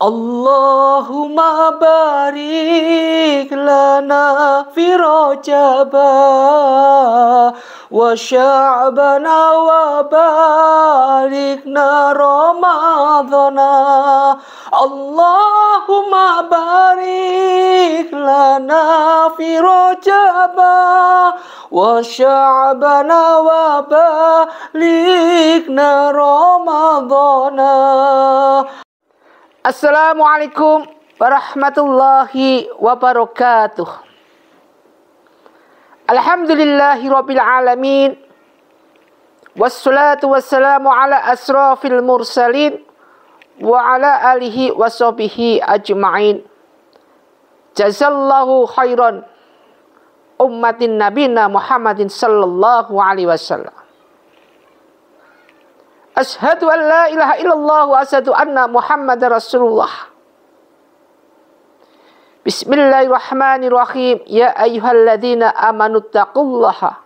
Allahumma barik lana fi Rajaba wa Sya'bana wa barikna Ramadhana. Allahumma barik lana fi Rajaba wa Sya'bana wa barikna Ramadhana. Assalamualaikum warahmatullahi wabarakatuh. Alhamdulillahi rabbil alamin. Wassalatu wassalamu ala asrafil mursalin wa ala alihi wa sahbihi ajma'in. Jazallahu khairan ummatin nabina Muhammadin sallallahu alaihi wasallam. Ashhadu an la ilaha illallah wa ashhadu anna Muhammadar Rasulullah. Bismillahirrahmanirrahim. Ya ayyuhalladzina amanu taqullaha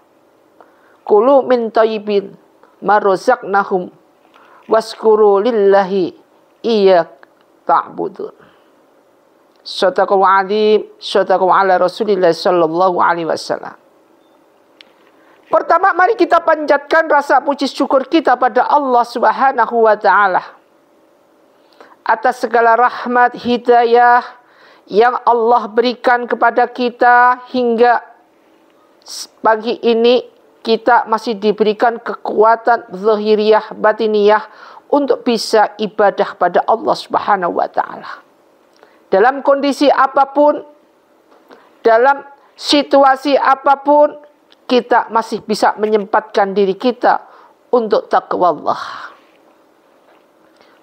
kulu min thayyibin ma razaqnahum waskuru lillahi iyyak ta'budun. Shadaqallahu adzim, shadaqallahu ala Rasulillah sallallahu alaihi wasallam. Pertama, mari kita panjatkan rasa puji syukur kita pada Allah Subhanahu wa Ta'ala atas segala rahmat hidayah yang Allah berikan kepada kita hingga pagi ini kita masih diberikan kekuatan zahiriyah batiniyah untuk bisa ibadah pada Allah Subhanahu wa Ta'ala. Dalam kondisi apapun, dalam situasi apapun, kita masih bisa menyempatkan diri kita untuk taqwa Allah.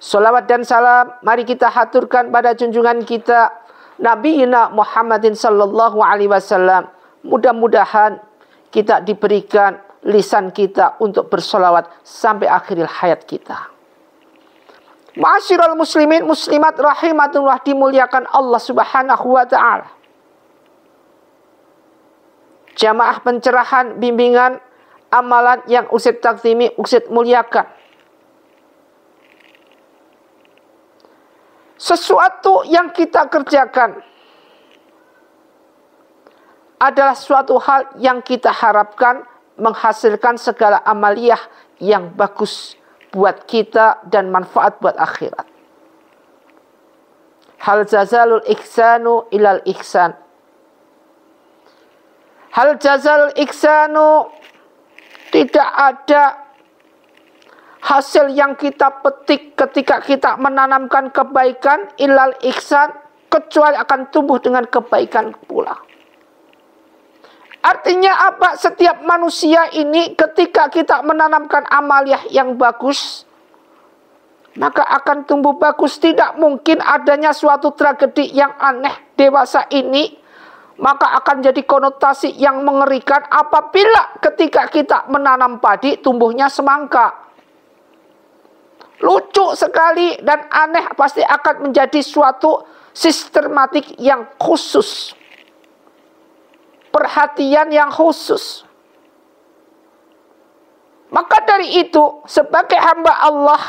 Salawat dan salam mari kita haturkan pada junjungan kita Nabiina Muhammadin sallallahu alaihi wasallam. Mudah-mudahan kita diberikan lisan kita untuk bersolawat sampai akhir hayat kita. Ma'asyiral muslimin muslimat rahimatullah, dimuliakan Allah Subhanahu wa Ta'ala. Jamaah pencerahan, bimbingan, amalan yang Ustaz takzimi, Ustaz muliakan. Sesuatu yang kita kerjakan adalah suatu hal yang kita harapkan menghasilkan segala amaliyah yang bagus buat kita dan manfaat buat akhirat. Hal jazalul ihsanu ilal ihsan. Hal jazal ihsanu, tidak ada hasil yang kita petik ketika kita menanamkan kebaikan ilal ihsan, kecuali akan tumbuh dengan kebaikan pula. Artinya apa? Setiap manusia ini ketika kita menanamkan amaliyah yang bagus, maka akan tumbuh bagus. Tidak mungkin adanya suatu tragedi yang aneh dewasa ini, maka akan jadi konotasi yang mengerikan apabila ketika kita menanam padi tumbuhnya semangka. Lucu sekali dan aneh, pasti akan menjadi suatu sistematik yang khusus. Perhatian yang khusus. Maka dari itu, sebagai hamba Allah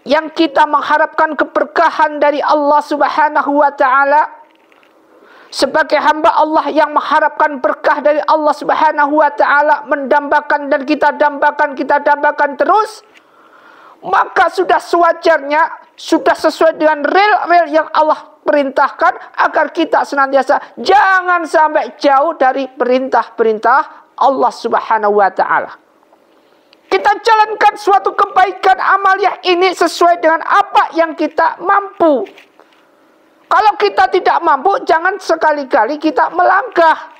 yang kita mengharapkan keberkahan dari Allah Subhanahu wa Ta'ala, sebagai hamba Allah yang mengharapkan berkah dari Allah Subhanahu wa Ta'ala, mendambakan dan kita dambakan terus, maka sudah sewajarnya, sudah sesuai dengan rel-rel yang Allah perintahkan agar kita senantiasa jangan sampai jauh dari perintah-perintah Allah Subhanahu wa Ta'ala. Kita jalankan suatu kebaikan amaliyah ini sesuai dengan apa yang kita mampu. Kalau kita tidak mampu, jangan sekali-kali kita melangkah.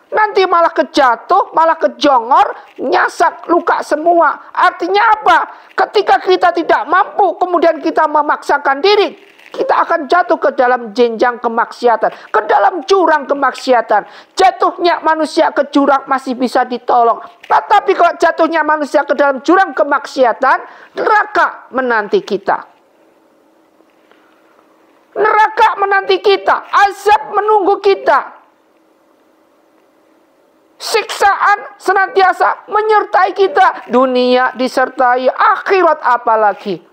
Nanti malah kejatuh, malah kejongor, nyasar, luka semua. Artinya apa? Ketika kita tidak mampu, kemudian kita memaksakan diri, kita akan jatuh ke dalam jenjang kemaksiatan, ke dalam jurang kemaksiatan. Jatuhnya manusia ke jurang masih bisa ditolong. Tetapi kalau jatuhnya manusia ke dalam jurang kemaksiatan, neraka menanti kita. Neraka menanti kita, azab menunggu kita. Siksaan senantiasa menyertai kita. Dunia disertai, akhirat apalagi.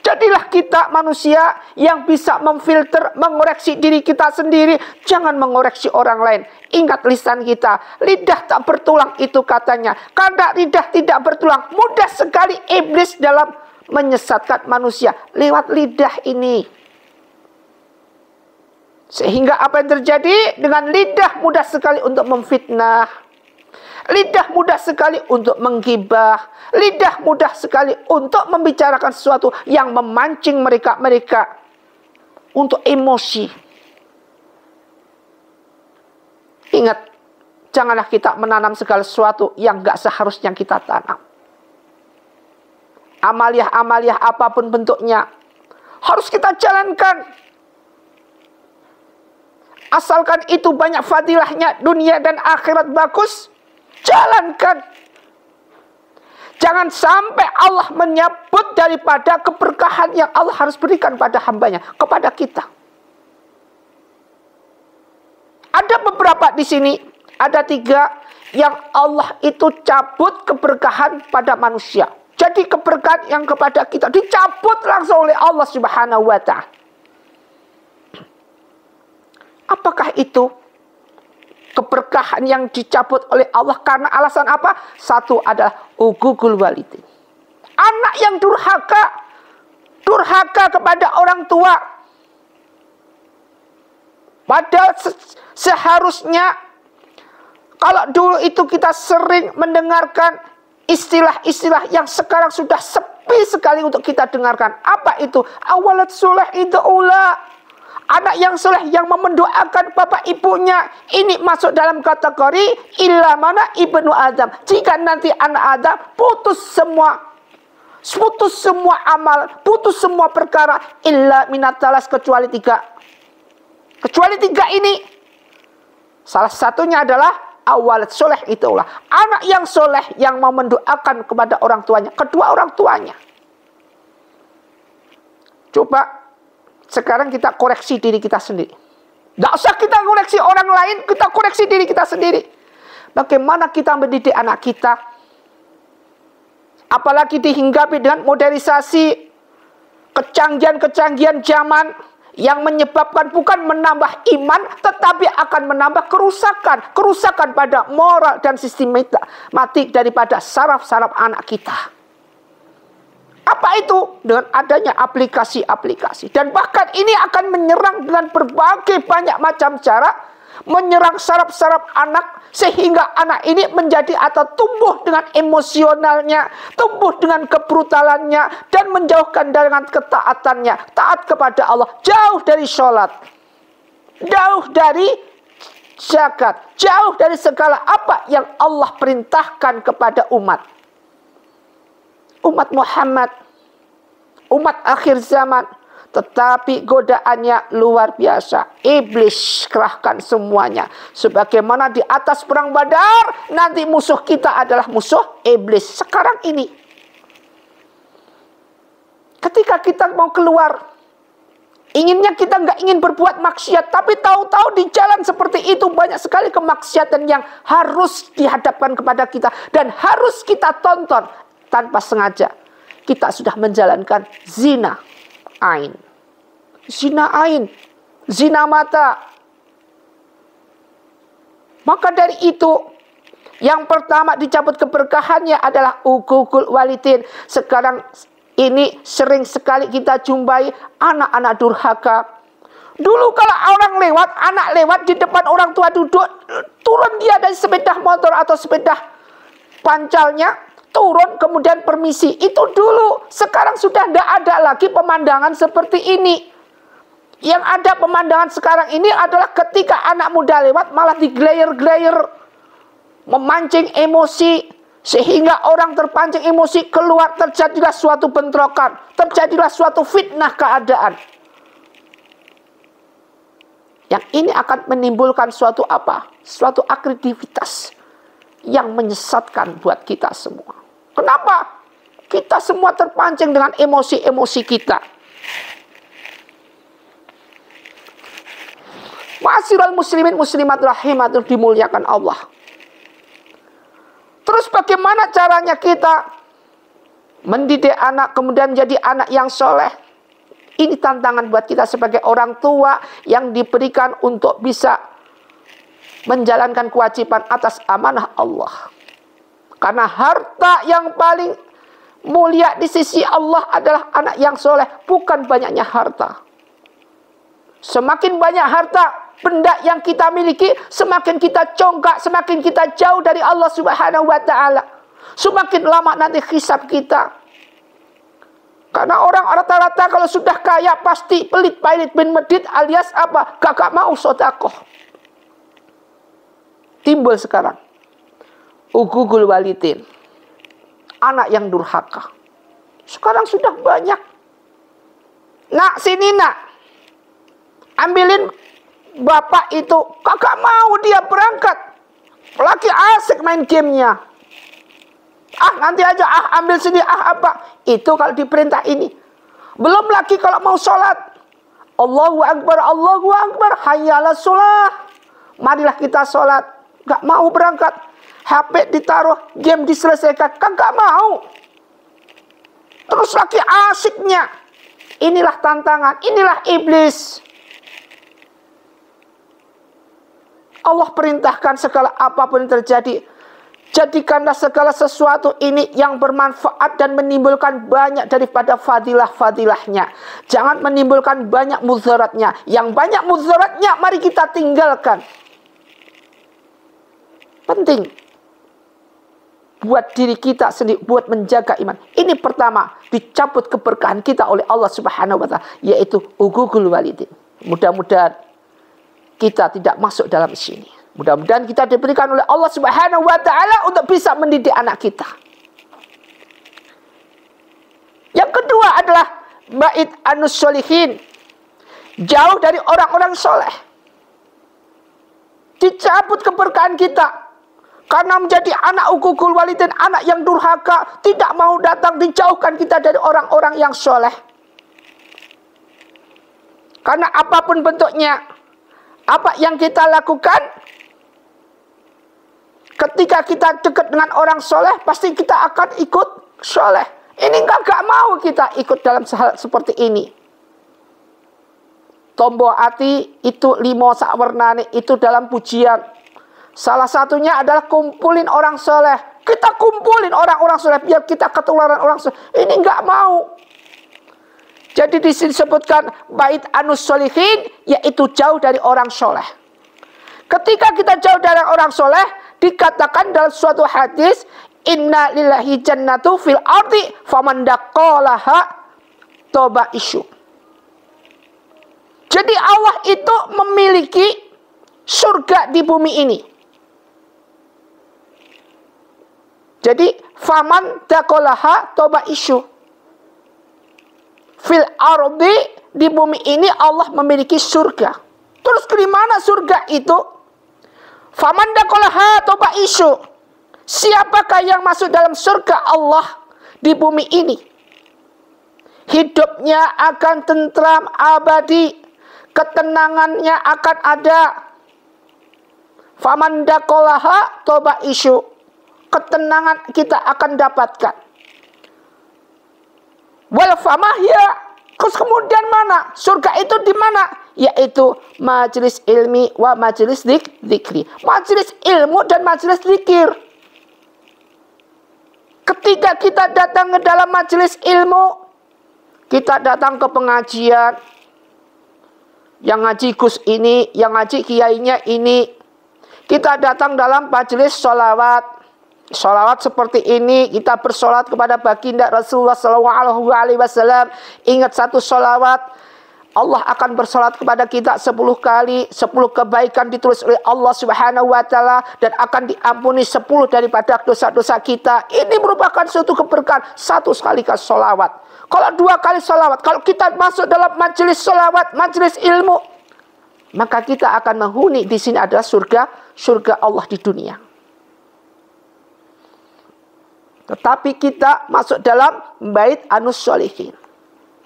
Jadilah kita manusia yang bisa memfilter, mengoreksi diri kita sendiri. Jangan mengoreksi orang lain. Ingat lisan kita. Lidah tak bertulang itu katanya. Karena lidah tidak bertulang, mudah sekali iblis dalam menyesatkan manusia lewat lidah ini. Sehingga apa yang terjadi? Dengan lidah mudah sekali untuk memfitnah. Lidah mudah sekali untuk menggibah. Lidah mudah sekali untuk membicarakan sesuatu yang memancing mereka untuk emosi. Ingat, janganlah kita menanam segala sesuatu yang gak seharusnya kita tanam. Amaliah-amaliah apapun bentuknya harus kita jalankan. Asalkan itu banyak fadilahnya, dunia dan akhirat bagus, jalankan. Jangan sampai Allah menyabut daripada keberkahan yang Allah harus berikan pada hambanya, kepada kita. Ada beberapa di sini, ada 3 yang Allah itu cabut keberkahan pada manusia. Jadi keberkahan yang kepada kita dicabut langsung oleh Allah Subhanahu wa Ta'ala. Apakah itu keberkahan yang dicabut oleh Allah karena alasan apa? Satu adalah uququl walidain. Anak yang durhaka kepada orang tua. Padahal seharusnya kalau dulu itu kita sering mendengarkan istilah-istilah yang sekarang sudah sepi sekali untuk kita dengarkan. Apa itu? Awalad soleh ida'ula. Anak yang soleh yang mendoakan bapak ibunya. Ini masuk dalam kategori illa mana ibnu Adam. Jika nanti anak Adam putus semua amal, putus semua perkara, illa minatalas, kecuali 3. Kecuali 3 ini. Salah satunya adalah awal soleh itulah. Anak yang soleh yang mau mendoakan kepada orang tuanya, kedua orang tuanya. Coba sekarang kita koreksi diri kita sendiri. Tidak usah kita koreksi orang lain, kita koreksi diri kita sendiri. Bagaimana kita mendidik anak kita? Apalagi dihinggapi dengan modernisasi, kecanggihan-kecanggihan zaman yang menyebabkan bukan menambah iman, tetapi akan menambah kerusakan. Kerusakan pada moral dan sistematik daripada saraf-saraf anak kita. Apa itu? Dengan adanya aplikasi-aplikasi. Dan bahkan ini akan menyerang dengan berbagai banyak macam cara. Menyerang saraf-saraf anak. Sehingga anak ini menjadi atau tumbuh dengan emosionalnya. Tumbuh dengan kebrutalannya. Dan menjauhkan dengan ketaatannya. Taat kepada Allah. Jauh dari sholat. Jauh dari zakat. Jauh dari segala apa yang Allah perintahkan kepada umat. Umat Muhammad, umat akhir zaman, tetapi godaannya luar biasa. Iblis kerahkan semuanya. Sebagaimana di atas perang Badar, nanti musuh kita adalah musuh iblis. Sekarang ini, ketika kita mau keluar, inginnya kita nggak ingin berbuat maksiat, tapi tahu-tahu di jalan seperti itu banyak sekali kemaksiatan yang harus dihadapkan kepada kita dan harus kita tonton. Tanpa sengaja kita sudah menjalankan zina ain. Zina ain, zina mata. Maka dari itu, yang pertama dicabut keberkahannya adalah uququl walidain. Sekarang ini sering sekali kita jumpai anak-anak durhaka. Dulu kalau orang lewat, anak lewat di depan orang tua duduk, turun dia dari sepeda motor atau sepeda pancalnya, turun kemudian permisi. Itu dulu. Sekarang sudah tidak ada lagi pemandangan seperti ini. Yang ada pemandangan sekarang ini adalah ketika anak muda lewat malah diglayer-glayer, memancing emosi, sehingga orang terpancing emosi, keluar, terjadilah suatu bentrokan, terjadilah suatu fitnah keadaan. Yang ini akan menimbulkan suatu apa? Suatu aktivitas yang menyesatkan buat kita semua. Kenapa? Kita semua terpancing dengan emosi-emosi kita. Ma'asyiral muslimin muslimat rahimatun, dimuliakan Allah. Terus bagaimana caranya kita mendidik anak kemudian menjadi anak yang soleh? Ini tantangan buat kita sebagai orang tua yang diberikan untuk bisa menjalankan kewajiban atas amanah Allah. Karena harta yang paling mulia di sisi Allah adalah anak yang soleh, bukan banyaknya harta. Semakin banyak harta, benda yang kita miliki, semakin kita congkak, semakin kita jauh dari Allah Subhanahu wa Ta'ala. Semakin lama nanti hisab kita. Karena orang rata-rata kalau sudah kaya pasti pelit, pailit bin medit alias apa? Gak mau sedekah. Timbul sekarang uququl walidin, anak yang durhaka. Sekarang sudah banyak. Nak, sini nak, ambilin bapak itu. Kakak mau dia berangkat, lagi asik main gamenya. Nanti aja, ambil sini, apa. Itu kalau diperintah ini. Belum lagi kalau mau sholat. Allahu Akbar, Allahu Akbar, hayya 'alas sholah. Marilah kita sholat. Gak mau berangkat. HP ditaruh, game diselesaikan. Gak mau. Terus lagi asiknya. Inilah tantangan, inilah iblis. Allah perintahkan segala apapun yang terjadi, jadikanlah segala sesuatu ini yang bermanfaat dan menimbulkan banyak daripada fadilah-fadilahnya. Jangan menimbulkan banyak mudaratnya. Yang banyak mudaratnya mari kita tinggalkan. Penting buat diri kita sendiri, buat menjaga iman. Ini pertama, dicabut keberkahan kita oleh Allah Subhanahu wa Ta'ala, yaitu uququl walidin. Mudah-mudahan kita tidak masuk dalam sini. Mudah-mudahan kita diberikan oleh Allah Subhanahu wa Ta'ala untuk bisa mendidik anak kita. Yang kedua adalah ba'id anus sholihin, jauh dari orang-orang soleh. Dicabut keberkahan kita karena menjadi anak uququl walidin, anak yang durhaka, tidak mau datang, dijauhkan kita dari orang-orang yang soleh. Karena apapun bentuknya, apa yang kita lakukan, ketika kita dekat dengan orang soleh, pasti kita akan ikut soleh. Ini gak mau kita ikut dalam hal seperti ini. Tombo ati itu limo sakwernane, itu dalam pujian. Salah satunya adalah kumpulin orang soleh. Kita kumpulin orang-orang soleh biar kita ketularan orang soleh. Ini gak mau. Jadi di sini disebutkan bait anus solihin, yaitu jauh dari orang soleh. Ketika kita jauh dari orang soleh, dikatakan dalam suatu hadis, inna lillahi jannatu fil ardi faman daqalaha toba isyu. Jadi Allah itu memiliki surga di bumi ini. Jadi faman daqalaha toba isyu. Fil ardi, di bumi ini Allah memiliki surga. Terus di mana surga itu? Faman daqalaha toba isyu. Siapakah yang masuk dalam surga Allah di bumi ini? Hidupnya akan tentram abadi, ketenangannya akan ada. Faman daqalaha toba isyu. Ketenangan kita akan dapatkan. Wal famahya, terus kemudian mana? Surga itu di mana? Yaitu majelis ilmi wa majelis dzikri. Majelis ilmu dan majelis zikir. Ketika kita datang ke dalam majelis ilmu, kita datang ke pengajian, yang ngaji Gus ini, yang ngaji kiainya ini. Kita datang dalam majelis sholawat. Sholawat seperti ini, kita bersolat kepada baginda Rasulullah SAW. Ingat satu sholawat, Allah akan bersolat kepada kita 10 kali. 10 kebaikan ditulis oleh Allah Subhanahu wa Ta'ala, dan akan diampuni 10 daripada dosa-dosa kita. Ini merupakan suatu keberkahan. 1 kali sholawat. Kalau 2 kali sholawat, kalau kita masuk dalam majelis sholawat, majelis ilmu, maka kita akan menghuni. Di sini adalah surga Allah di dunia. Tetapi kita masuk dalam bait anus sholihin.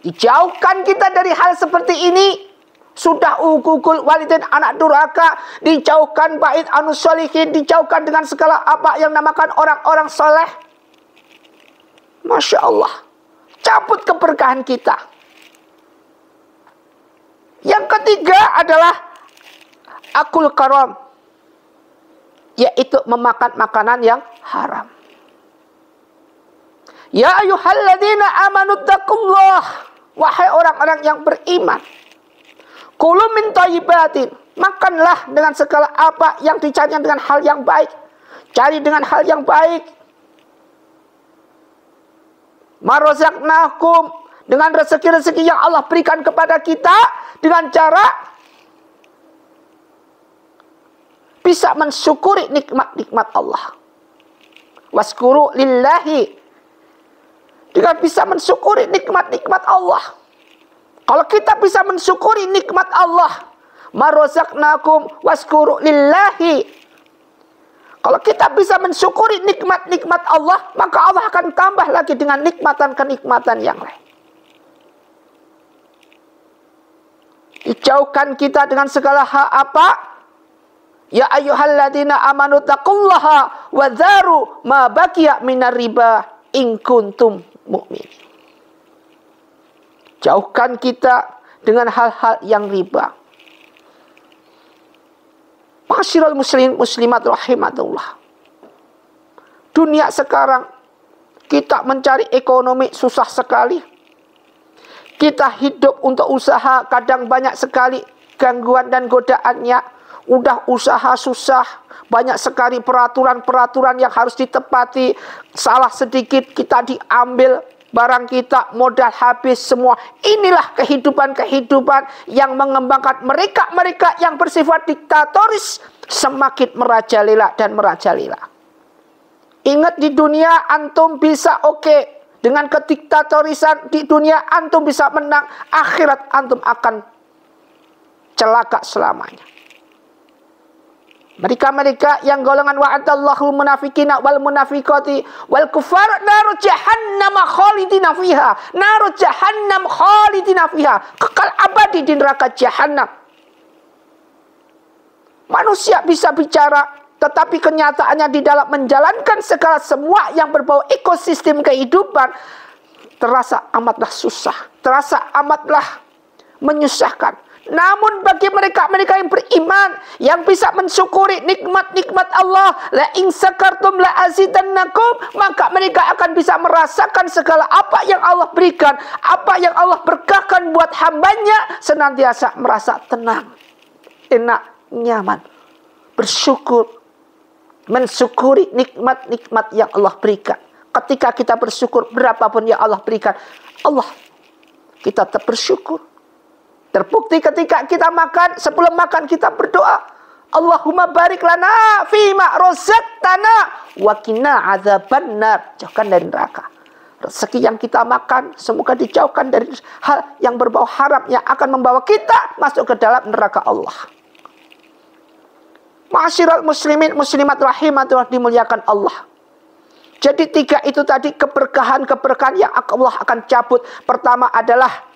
Dijauhkan kita dari hal seperti ini. Sudah uququl walidin, anak durhaka. Dijauhkan bait anus sholihin. Dijauhkan dengan segala apa yang namakan orang-orang soleh. Masya Allah. Cabut keberkahan kita. ketiga adalah akul karam, yaitu memakan makanan yang haram. Ya ayyuhalladzina amanu taqullah, wahai orang-orang yang beriman, kulu min thayyibatin, makanlah dengan segala apa yang dicari dengan hal yang baik. Cari dengan hal yang baik. Ma razaqnakum, dengan rezeki-rezeki yang Allah berikan kepada kita, dengan cara bisa mensyukuri nikmat-nikmat Allah. Waskuru lillahi, dengan bisa mensyukuri nikmat-nikmat Allah. Kalau kita bisa mensyukuri nikmat Allah, ma razaqnakum waskuru lillahi, kalau kita bisa mensyukuri nikmat-nikmat Allah, maka Allah akan tambah lagi dengan nikmatan-kenikmatan yang lain. Dijauhkan kita dengan segala hal apa? Ya ayyuhalladzina amanu taqullaha wa dharu ma baqiya minar riba in kuntum mu'min. Jauhkan kita dengan hal-hal yang riba. Ma'asyiral muslimin muslimat rahimatullah. Dunia sekarang kita mencari ekonomi susah sekali. Kita hidup untuk usaha kadang banyak sekali gangguan dan godaannya. Udah usaha susah, banyak sekali peraturan-peraturan yang harus ditepati. Salah sedikit kita diambil barang kita, modal habis semua. Inilah kehidupan-kehidupan yang mengembangkan mereka-mereka yang bersifat diktatoris semakin merajalela dan merajalela. Ingat, di dunia antum bisa oke. Dengan kediktatorisan di dunia antum bisa menang. Akhirat antum akan celaka selamanya. Mereka-mereka yang golongan wa'adallahu munafikina wal munafikati wal kufar naru jahannam khalidina fiha. Naru jahannam khalidina fiha. Kekal abadi di neraka jahannam. Manusia bisa bicara, tetapi kenyataannya di dalam menjalankan segala semua yang berbau ekosistem kehidupan terasa amatlah susah, terasa amatlah menyusahkan. Namun bagi mereka-mereka yang beriman, yang bisa mensyukuri nikmat-nikmat Allah, la in sakartum la azidannakum, maka mereka akan bisa merasakan segala apa yang Allah berikan, apa yang Allah berkahkan buat hambanya, senantiasa merasa tenang, enak, nyaman, bersyukur, mensyukuri nikmat-nikmat yang Allah berikan. Ketika kita bersyukur berapapun yang Allah berikan, Allah, kita tetap bersyukur. Terbukti ketika kita makan, sebelum makan kita berdoa, Allahumma barik lana fima razaqtana wa qina adzabannar. Jauhkan dari neraka. Rezeki yang kita makan semoga dijauhkan dari hal yang berbau haram yang akan membawa kita masuk ke dalam neraka Allah. Ma'asyiral muslimin muslimat rahimatullah, dimuliakan Allah. Jadi tiga itu tadi keberkahan-keberkahan yang Allah akan cabut. Pertama adalah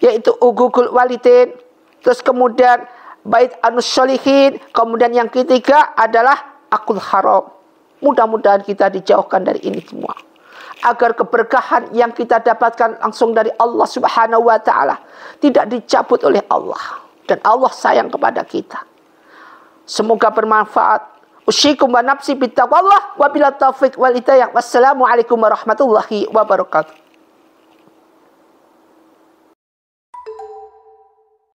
yaitu ugugul walidin, terus kemudian bait anus sholihin, kemudian yang ketiga adalah akul haram. Mudah-mudahan kita dijauhkan dari ini semua, agar keberkahan yang kita dapatkan langsung dari Allah Subhanahu wa ta'ala tidak dicabut oleh Allah, dan Allah sayang kepada kita. Semoga bermanfaat. Usyikum wa nafsi bittaqwallah wa bila taufiq wal hidayah. Wassalamualaikum warahmatullahi wabarakatuh.